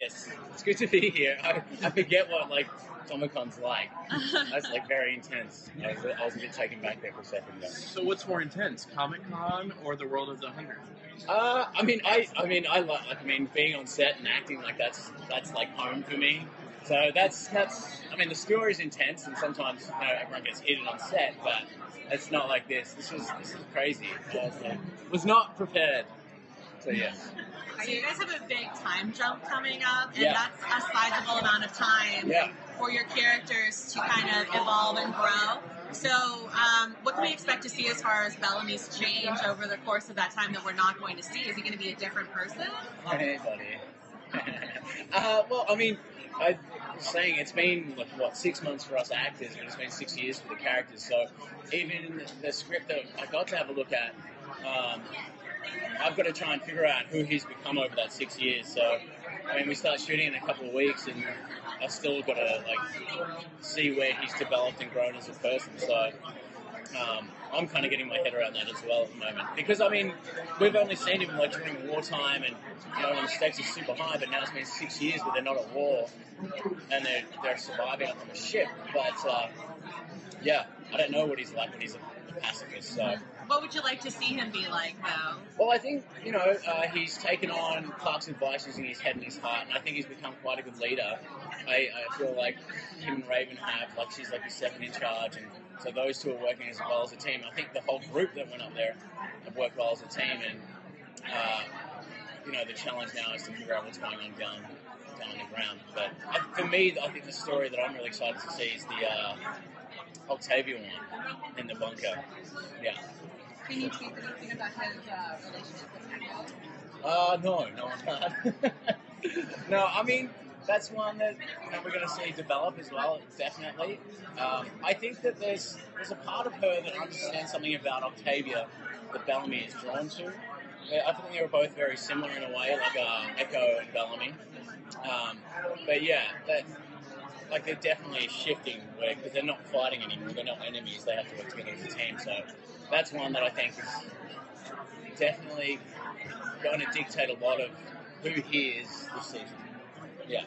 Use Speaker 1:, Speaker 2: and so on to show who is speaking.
Speaker 1: Yes, it's good to be here. I forget what Comic-Con's like. That's very intense. I was a bit taken back there for a second though.
Speaker 2: So what's more intense, Comic-Con or the world of the 100?
Speaker 1: Being on set and acting that's like home for me. So that's the story's intense and sometimes everyone gets heated on set, but it's not like this. This is crazy. I was not prepared. So yes.
Speaker 3: So you guys have a big time jump coming up, and
Speaker 1: Yeah.
Speaker 3: that's a sizable amount of time for your characters to kind of evolve and grow. So what can we expect to see as far as Bellamy's change over the course of that time that we're not going to see? Is he going to be a different person?
Speaker 1: Hey, buddy. I was saying it's been 6 months for us actors, but it's been 6 years for the characters. So even the script that I got to have a look at, I've got to try and figure out who he's become over that 6 years. So we start shooting in a couple of weeks, and I've still got to see where he's developed and grown as a person. So I'm kind of getting my head around that as well at the moment, because we've only seen him during wartime, and when the stakes are super high. But now it's been 6 years where they're not at war, and they're surviving up on the ship. But I don't know what he's like when he's a pacifist. So.
Speaker 3: What would you like to see him be like, though?
Speaker 1: Well, I think, he's taken on Clark's advice using his head and his heart, and I think he's become quite a good leader. I feel like him and Raven have, she's his second in charge, and so those two are working as well as a team. I think the whole group that went up there have worked well as a team, and, the challenge now is to figure out what's going on down the ground. But for me, I think the story that I'm really excited to see is the Octavia one in the bunker. Yeah.
Speaker 3: Can you tease anything about his relationship with Echo?
Speaker 1: No, I can't. No, that's one that we're going to see develop as well, definitely. I think that there's a part of her that understands something about Octavia that Bellamy is drawn to. I think they were both very similar in a way, Echo and Bellamy. But yeah, they're definitely shifting because they're not fighting anymore. They're not enemies. They have to work together as a team. So that's one that I think is definitely going to dictate a lot of who he is this season. Yeah.